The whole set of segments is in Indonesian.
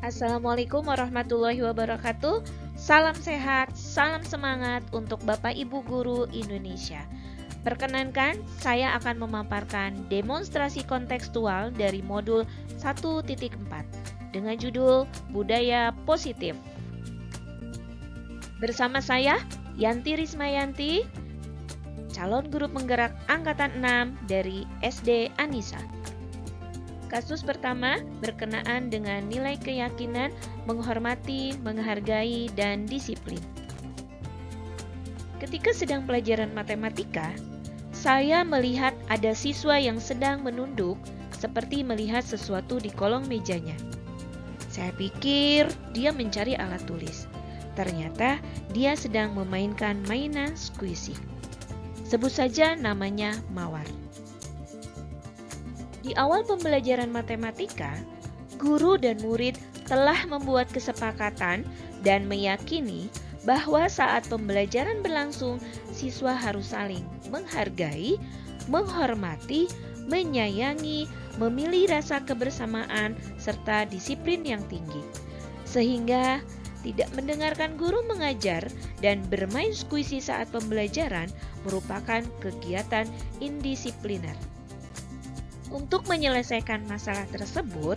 Assalamualaikum warahmatullahi wabarakatuh. Salam sehat, salam semangat untuk Bapak Ibu Guru Indonesia. Perkenankan, saya akan memaparkan demonstrasi kontekstual dari modul 1.4 dengan judul Budaya Positif. Bersama saya, Yanti Rismayanti, calon guru penggerak Angkatan 6 dari SD Anissa. Kasus pertama berkenaan dengan nilai keyakinan, menghormati, menghargai, dan disiplin. Ketika sedang pelajaran matematika, saya melihat ada siswa yang sedang menunduk seperti melihat sesuatu di kolong mejanya. Saya pikir dia mencari alat tulis. Ternyata dia sedang memainkan mainan squishy. Sebut saja namanya Mawar. Di awal pembelajaran matematika, guru dan murid telah membuat kesepakatan dan meyakini bahwa saat pembelajaran berlangsung, siswa harus saling menghargai, menghormati, menyayangi, memilih rasa kebersamaan, serta disiplin yang tinggi. Sehingga tidak mendengarkan guru mengajar dan bermain squishy saat pembelajaran merupakan kegiatan indisipliner. Untuk menyelesaikan masalah tersebut,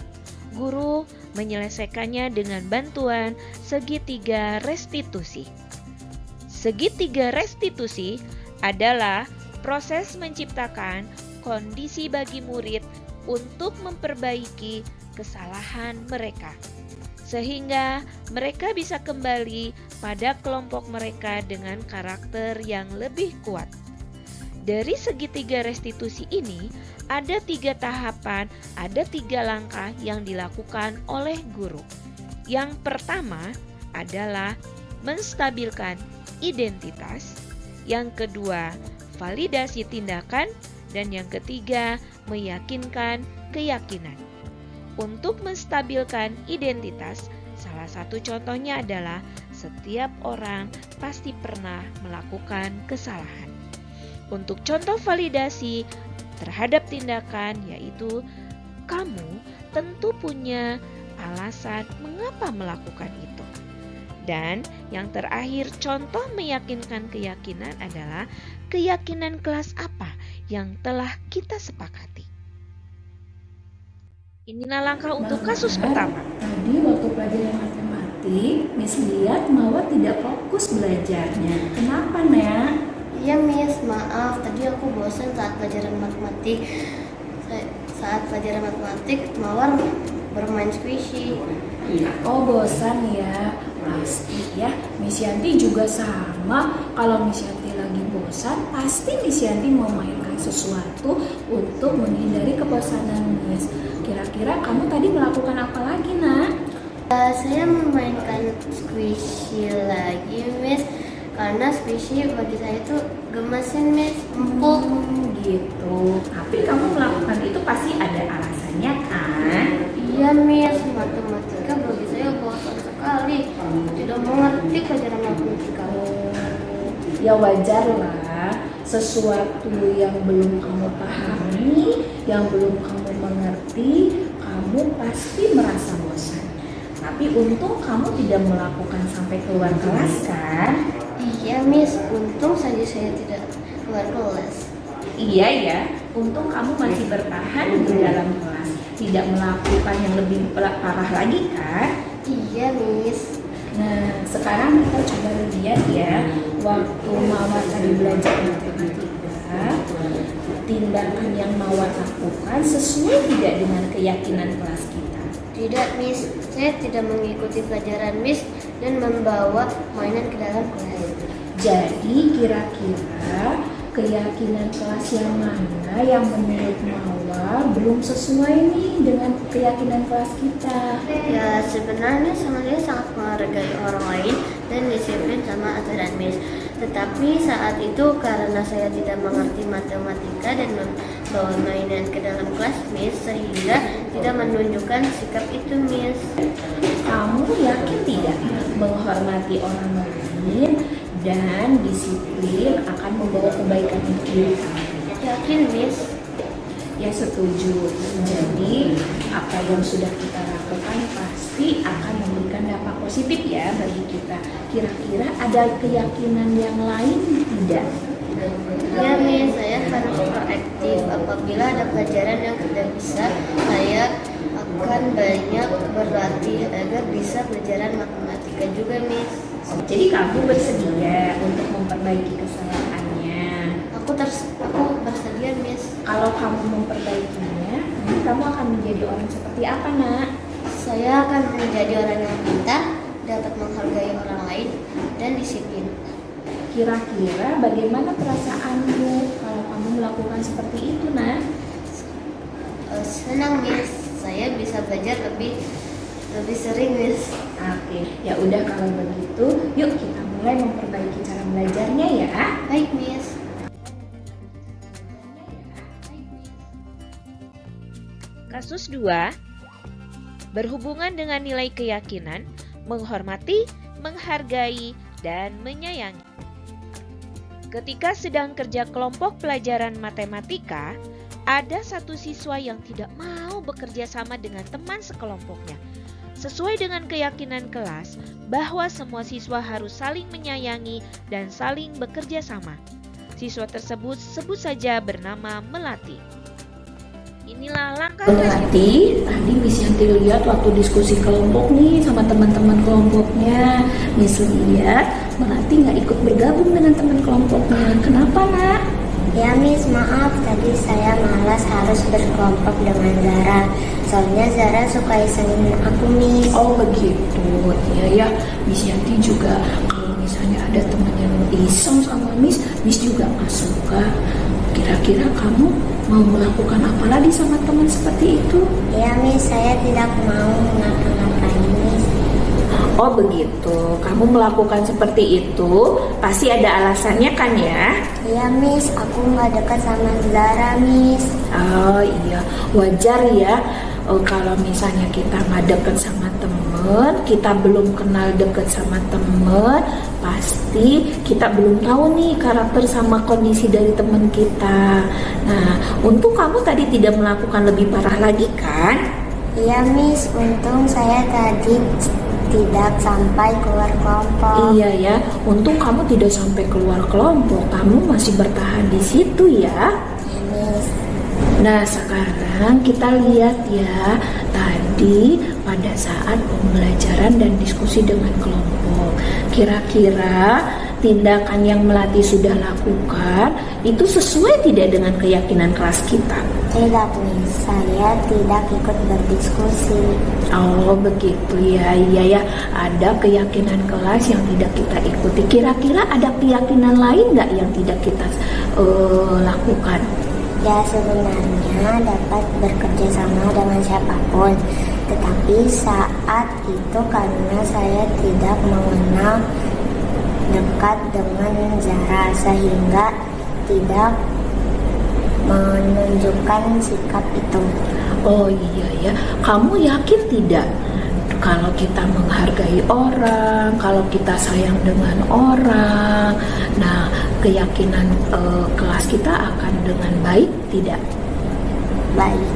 guru menyelesaikannya dengan bantuan segitiga restitusi. Segitiga restitusi adalah proses menciptakan kondisi bagi murid untuk memperbaiki kesalahan mereka, sehingga mereka bisa kembali pada kelompok mereka dengan karakter yang lebih kuat. Dari segitiga restitusi ini, ada 3 tahapan, ada 3 langkah yang dilakukan oleh guru. Yang pertama adalah menstabilkan identitas, yang kedua validasi tindakan, dan yang ketiga meyakinkan keyakinan. Untuk menstabilkan identitas, salah satu contohnya adalah setiap orang pasti pernah melakukan kesalahan. Untuk contoh validasi terhadap tindakan, yaitu kamu tentu punya alasan mengapa melakukan itu. Dan yang terakhir, contoh meyakinkan keyakinan adalah keyakinan kelas apa yang telah kita sepakati. Inilah langkah untuk kasus pertama. Tadi waktu pelajaran matematik, Miss lihat Mawar tidak fokus belajarnya. Kenapa, Nek? Iya Miss, maaf tadi aku bosan saat pelajaran matematik. Saat pelajaran matematik, Mawar bermain squishy. Oh, bosan ya. Pasti ya, Miss Yanti juga sama. Kalau Miss Yanti lagi bosan, pasti Miss Yanti memainkan sesuatu untuk menghindari kebosanan Miss. Kira-kira kamu tadi melakukan apa lagi, Nak? Saya memainkan squishy lagi Miss, karena squishy bagi saya itu gemesin Miss, empuk. Gitu. Tapi kamu melakukan itu pasti ada alasannya kan? Iya Miss, matematika bagi saya bosan sekali. Tidak mengerti pelajaran matematika. Ya wajar lah, sesuatu yang belum kamu pahami, yang belum kamu mengerti, kamu pasti merasa bosan. Tapi untung kamu tidak melakukan sampai keluar kelas kan? Iya Miss, untung saja saya tidak keluar kelas. Iya ya, untung kamu masih bertahan di dalam kelas, tidak melakukan yang lebih parah lagi kan? Iya Miss. Nah, sekarang kita coba lihat ya, waktu Mawar tadi belajar matematika, tindakan yang Mawar lakukan sesuai tidak dengan keyakinan kelas kita? Tidak Miss, saya tidak mengikuti pelajaran Miss dan membawa mainan ke dalam kelas. Jadi kira-kira keyakinan kelas yang mana yang menurut Mawar belum sesuai nih dengan keyakinan kelas kita? Ya sebenarnya dia sangat menghargai orang lain dan disiplin sama aturan Miss. Tetapi saat itu karena saya tidak mengerti matematika dan membawa mainan ke dalam kelas Miss, sehingga tidak menunjukkan sikap itu Miss. Kamu yakin tidak menghormati orang lain dan disiplin akan membawa kebaikan untuk diri kamu? Yakin Miss. Ya setuju. Jadi apa yang sudah kita lakukan pasti pasti akan memberikan dampak positif ya bagi kita. Kira-kira ada keyakinan yang lain tidak? Ya Miss, saya harus proaktif. Apabila ada pelajaran yang tidak bisa, saya akan banyak berlatih agar bisa pelajaran matematika juga Miss. Jadi kamu bersedia untuk memperbaiki kesalahannya. Aku bersedia Miss. Kalau kamu memperbaikinya, nanti kamu akan menjadi orang seperti apa, Nak? Saya akan menjadi orang yang pintar, dapat menghargai orang lain, dan disiplin. Kira-kira bagaimana perasaanmu kalau kamu melakukan seperti itu, Nak? Senang Miss, saya bisa belajar lebih sering Miss. Oke, ya udah kalau begitu, yuk kita mulai memperbaiki cara belajarnya ya. Baik Miss. Kasus 2. Berhubungan dengan nilai keyakinan, menghormati, menghargai, dan menyayangi. Ketika sedang kerja kelompok pelajaran matematika, ada satu siswa yang tidak mau bekerja sama dengan teman sekelompoknya. Sesuai dengan keyakinan kelas bahwa semua siswa harus saling menyayangi dan saling bekerja sama. Siswa tersebut sebut saja bernama Melati. Inilah langkah Melati, tadi Miss Yanti lihat waktu diskusi kelompok nih sama teman-teman kelompoknya. Miss lihat Melati nggak ikut bergabung dengan teman kelompoknya. Kenapa, Nak? Ya Miss, maaf tadi saya malas harus berkelompok dengan Zara. Soalnya Zara suka isengin aku Miss. Oh begitu, iya ya. Miss Yanti juga kalau misalnya ada teman yang iseng sama Miss juga nggak suka. Kira-kira kamu mau melakukan apa lagi sama teman seperti itu? Ya Miss, saya tidak mau ngapa-ngapain Miss. Oh begitu, kamu melakukan seperti itu pasti ada alasannya kan ya? Ya Miss, aku nggak dekat sama Zara Miss. Oh iya, wajar ya. Kalau misalnya kita nggak deket sama temen, kita belum kenal deket sama temen, pasti kita belum tahu nih karakter sama kondisi dari temen kita. Nah, untung kamu tadi tidak melakukan lebih parah lagi kan? Iya Miss, untung saya tadi tidak sampai keluar kelompok. Iya ya, untung kamu tidak sampai keluar kelompok, kamu masih bertahan di situ ya. Ya Miss. Nah sekarang kita lihat ya, tadi pada saat pembelajaran dan diskusi dengan kelompok, kira-kira tindakan yang Melati sudah lakukan itu sesuai tidak dengan keyakinan kelas kita? Tidak Miss, saya tidak ikut berdiskusi. Oh begitu ya, iya ya, ada keyakinan kelas yang tidak kita ikuti. Kira-kira ada keyakinan lain nggak yang tidak kita lakukan? Ya sebenarnya dapat bekerja sama dengan siapapun, tetapi saat itu karena saya tidak mengenal dekat dengan Zara sehingga tidak menunjukkan sikap itu. Oh iya ya, kamu yakin tidak kalau kita menghargai orang, kalau kita sayang dengan orang, nah keyakinan kelas kita akan dengan baik tidak? Baik.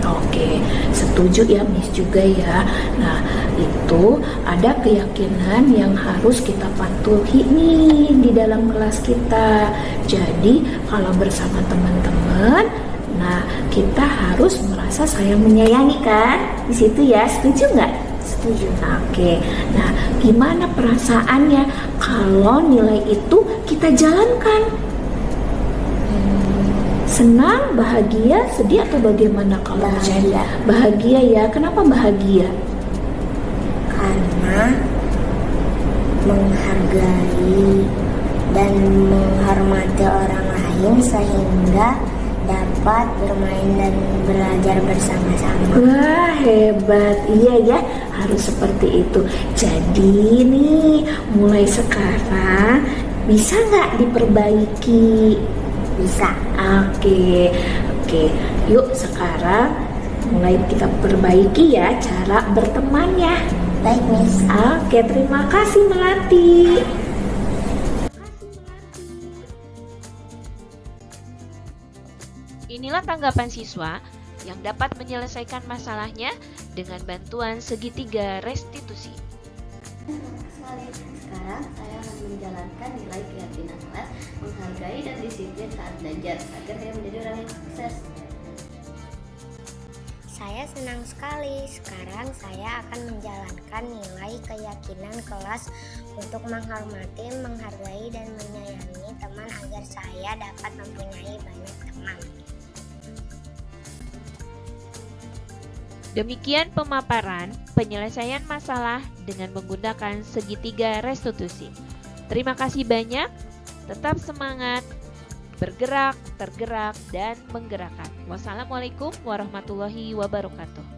Oke, setuju ya Miss juga ya. Nah itu ada keyakinan yang harus kita patuhi nih di dalam kelas kita. Jadi kalau bersama teman-teman, nah kita harus merasa sayang menyayangi kan? Di situ ya, setuju nggak? Setuju. Oke, nah gimana perasaannya kalau nilai itu kita jalankan? Senang, bahagia, sedih atau bagaimana kalau Bahagia. Bahagia ya, kenapa bahagia? Karena menghargai dan menghormati orang lain sehingga dapat bermain dan belajar bersama-sama. Wah hebat, iya ya, harus seperti itu. Jadi nih, mulai sekarang bisa nggak diperbaiki? Bisa. Oke, yuk sekarang mulai kita perbaiki ya cara bertemannya. Baik Miss. Oke, terima kasih Melati. Inilah tanggapan siswa yang dapat menyelesaikan masalahnya dengan bantuan segitiga restitusi. Sekarang saya akan menjalankan nilai keyakinan kelas, menghargai dan disiplin saat belajar agar saya menjadi orang yang sukses. Saya senang sekali. Sekarang saya akan menjalankan nilai keyakinan kelas untuk menghormati, menghargai, dan menyayangi teman agar saya dapat mempunyai banyak teman. Demikian pemaparan penyelesaian masalah dengan menggunakan segitiga restitusi. Terima kasih banyak, tetap semangat, bergerak, tergerak, dan menggerakkan. Wassalamualaikum warahmatullahi wabarakatuh.